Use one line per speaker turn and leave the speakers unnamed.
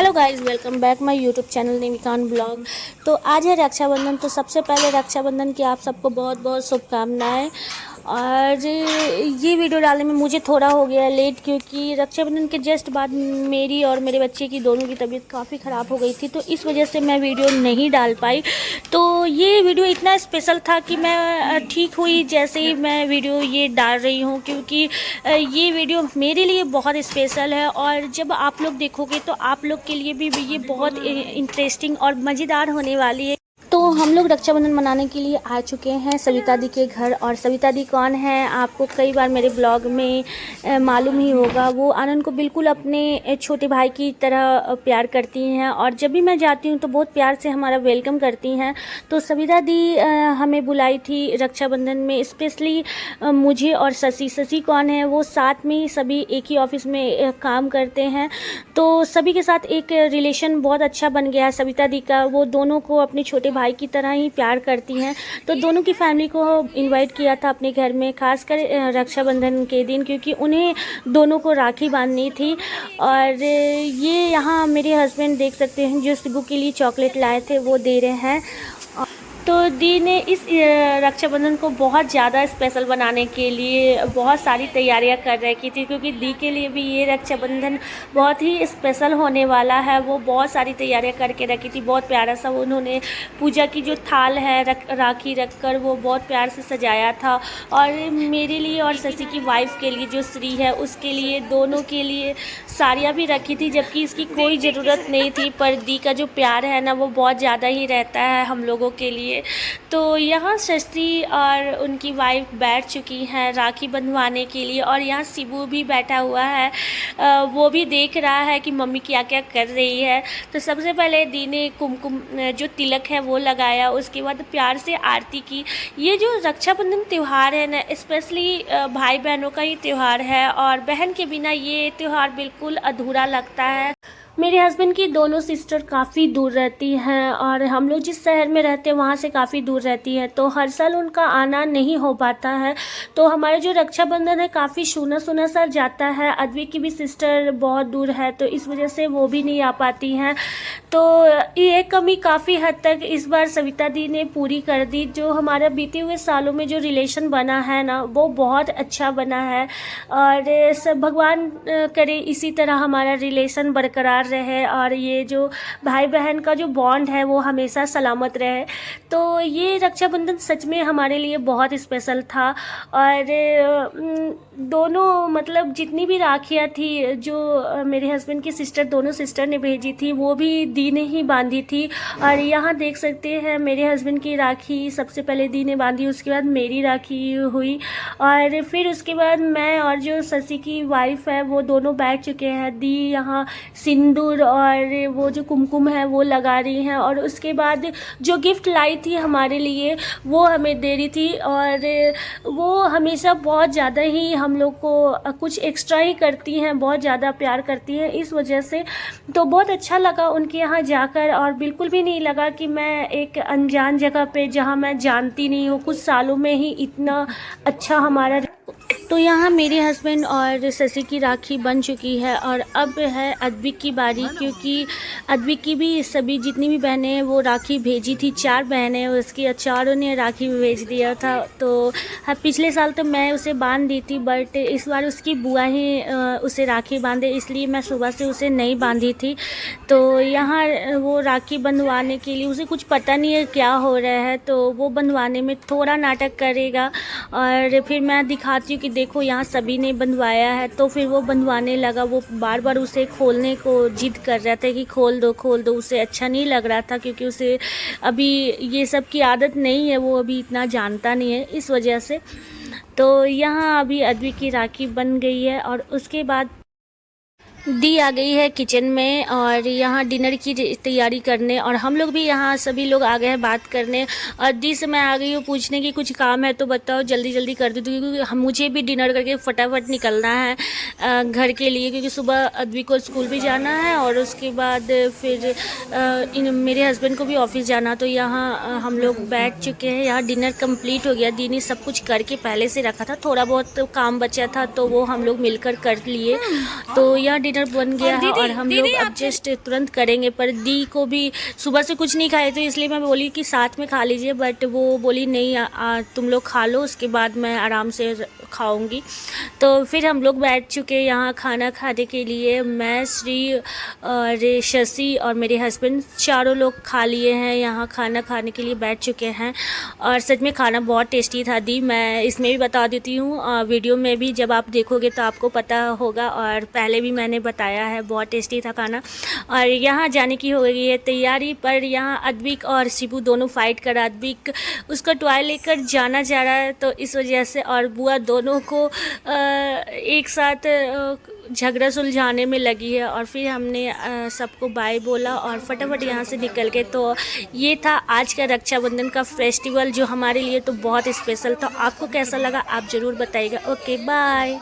Hello guys, welcome back my YouTube channel निमिकान blog. तो आज है रक्षाबंधन। तो सबसे पहले रक्षाबंधन की आप सबको बहुत बहुत शुभकामनाएं। और ये वीडियो डालने में मुझे थोड़ा हो गया लेट, क्योंकि रक्षाबंधन के जस्ट बाद मेरी और मेरे बच्चे की दोनों की तबीयत काफ़ी ख़राब हो गई थी, तो इस वजह से मैं वीडियो नहीं डाल पाई। तो ये वीडियो इतना स्पेशल था कि मैं ठीक हुई जैसे ही मैं वीडियो ये डाल रही हूँ, क्योंकि ये वीडियो मेरे लिए बहुत स्पेशल है। और जब आप लोग देखोगे तो आप लोग के लिए भी ये बहुत इंटरेस्टिंग और मज़ेदार होने वाली है। तो हम लोग रक्षाबंधन मनाने के लिए आ चुके हैं सविता दी के घर। और सविता दी कौन है, आपको कई बार मेरे ब्लॉग में मालूम ही होगा। वो आनंद को बिल्कुल अपने छोटे भाई की तरह प्यार करती हैं, और जब भी मैं जाती हूँ तो बहुत प्यार से हमारा वेलकम करती हैं। तो सविता दी हमें बुलाई थी रक्षाबंधन में, स्पेशली मुझे और शशि कौन है, वो साथ में ही सभी एक ही ऑफिस में काम करते हैं। तो सभी के साथ एक रिलेशन बहुत अच्छा बन गया है सविता दी का। वो दोनों को अपने छोटे भाई की तरह ही प्यार करती हैं। तो दोनों की फैमिली को इनवाइट किया था अपने घर में, खासकर रक्षाबंधन के दिन, क्योंकि उन्हें दोनों को राखी बांधनी थी। और ये यहाँ मेरे हस्बैंड देख सकते हैं, जो शिबू के लिए चॉकलेट लाए थे वो दे रहे हैं। तो दी ने इस रक्षाबंधन को बहुत ज़्यादा स्पेशल बनाने के लिए बहुत सारी तैयारियां कर रखी थी, क्योंकि दी के लिए भी ये रक्षाबंधन बहुत ही स्पेशल होने वाला है। वो बहुत सारी तैयारियां करके रखी थी। बहुत प्यारा सा उन्होंने पूजा की जो थाल है राखी रख कर वो बहुत प्यार से सजाया था। और मेरे लिए और शशि की वाइफ के लिए जो श्री है उसके लिए, दोनों के लिए साड़ियाँ भी रखी थी, जबकि इसकी कोई ज़रूरत नहीं थी। पर दी का जो प्यार है ना, वो बहुत ज़्यादा ही रहता है हम लोगों के लिए। तो यहाँ शशि और उनकी वाइफ बैठ चुकी हैं राखी बंधवाने के लिए, और यहाँ शिबू भी बैठा हुआ है। वो भी देख रहा है कि मम्मी क्या क्या कर रही है। तो सबसे पहले दी ने कुमकुम जो तिलक है वो लगाया, उसके बाद प्यार से आरती की। ये जो रक्षाबंधन त्यौहार है ना, स्पेशली भाई बहनों का ही त्यौहार है, और बहन के बिना ये त्यौहार बिल्कुल अधूरा लगता है। मेरे हस्बैंड की दोनों सिस्टर काफ़ी दूर रहती हैं, और हम लोग जिस शहर में रहते हैं वहाँ से काफ़ी दूर रहती हैं, तो हर साल उनका आना नहीं हो पाता है। तो हमारा जो रक्षाबंधन है काफ़ी सूना सूना सा जाता है। अद्वी की भी सिस्टर बहुत दूर है, तो इस वजह से वो भी नहीं आ पाती हैं। तो ये कमी काफ़ी हद तक इस बार सविता दी ने पूरी कर दी। जो हमारा बीते हुए सालों में जो रिलेशन बना है ना, वो बहुत अच्छा बना है। और सब भगवान करे इसी तरह हमारा रिलेशन बरकरार रहे, और ये जो भाई बहन का जो बॉन्ड है वो हमेशा सलामत रहे। तो ये रक्षाबंधन सच में हमारे लिए बहुत स्पेशल था। और दोनों मतलब जितनी भी राखियाँ थी जो मेरे हस्बैंड की सिस्टर, दोनों सिस्टर ने भेजी थी, वो भी दी ने ही बांधी थी। और यहाँ देख सकते हैं मेरे हस्बैंड की राखी सबसे पहले दी ने बांधी, उसके बाद मेरी राखी हुई, और फिर उसके बाद मैं और जो शशि की वाइफ है वो दोनों बैठ चुके हैं। दी यहाँ सिंदूर और वो जो कुमकुम है वो लगा रही हैं, और उसके बाद जो गिफ्ट लाई थी हमारे लिए वो हमें दे रही थी। और वो हमेशा बहुत ज़्यादा ही हम लोग को कुछ एक्स्ट्रा ही करती हैं, बहुत ज़्यादा प्यार करती हैं, इस वजह से तो बहुत अच्छा लगा उनके यहाँ जाकर। और बिल्कुल भी नहीं लगा कि मैं एक अनजान जगह पे, जहाँ मैं जानती नहीं हूँ, कुछ सालों में ही इतना अच्छा हमारा। तो यहाँ मेरे हस्बैंड और शशि की राखी बन चुकी है, और अब है अद्वी की बारी, क्योंकि अद्वी की भी सभी जितनी भी बहनें हैं वो राखी भेजी थी। 4 बहनें, उसकी चारों ने राखी भेज दिया था। तो पिछले साल तो मैं उसे बांध दी थी, बट इस बार उसकी बुआ ही उसे राखी बांधे, इसलिए मैं सुबह से उसे नहीं बांधी थी। तो यहाँ वो राखी बंधवाने के लिए उसे कुछ पता नहीं है क्या हो रहा है, तो वो बंधवाने में थोड़ा नाटक करेगा। और फिर मैं दिखाती हूँ कि देखो यहाँ सभी ने बंधवाया है। तो फिर वो बंधवाने लगा, वो बार बार उसे खोलने को जिद कर रहा था कि खोल दो खोल दो। उसे अच्छा नहीं लग रहा था, क्योंकि उसे अभी ये सब की आदत नहीं है, वो अभी इतना जानता नहीं है, इस वजह से। तो यहाँ अभी अद्वी की राखी बन गई है, और उसके बाद दी आ गई है किचन में, और यहाँ डिनर की तैयारी करने, और हम लोग भी यहाँ सभी लोग आ गए हैं बात करने। और दी से मैं आ गई हूँ पूछने की कुछ काम है तो बताओ, जल्दी जल्दी कर दो, क्योंकि मुझे भी डिनर करके फटाफट निकलना है घर के लिए, क्योंकि सुबह अद्वी को स्कूल भी जाना है, और उसके बाद फिर मेरे हस्बैंड को भी ऑफिस जाना। तो यहाँ हम लोग बैठ चुके हैं, यहाँ डिनर कंप्लीट हो गया। दी ने सब कुछ करके पहले से रखा था, थोड़ा बहुत काम बचा था तो वो हम लोग मिलकर कर लिए। तो यहाँ डिनर बन गया है और हम लोग अब जस्ट तुरंत करेंगे। पर दी को भी सुबह से कुछ नहीं खाए तो इसलिए मैं बोली कि साथ में खा लीजिए, बट वो बोली नहीं तुम लोग खा लो, उसके बाद मैं आराम से खाऊंगी। तो फिर हम लोग बैठ चुके यहाँ खाना खाने के लिए। मैं, श्री और शशि और मेरे हस्बैंड चारों लोग खा लिए हैं, यहाँ खाना खाने के लिए बैठ चुके हैं। और सच में खाना बहुत टेस्टी था दी, मैं इसमें भी बता देती हूँ, वीडियो में भी जब आप देखोगे तो आपको पता होगा, और पहले भी मैंने बताया है, बहुत टेस्टी था खाना। और यहाँ जाने की हो गई है तैयारी, पर यहाँ अद्विक और शिबू दोनों फाइट कर, अद्विक उसका टॉय लेकर जाना चाह रहा है तो इस वजह से, और बुआ दोनों को एक साथ झगड़ा सुलझाने में लगी है। और फिर हमने सबको बाय बोला और फटाफट यहाँ से निकल गए। तो ये था आज का रक्षाबंधन का फेस्टिवल, जो हमारे लिए तो बहुत स्पेशल था। आपको कैसा लगा आप ज़रूर बताइएगा। Okay bye.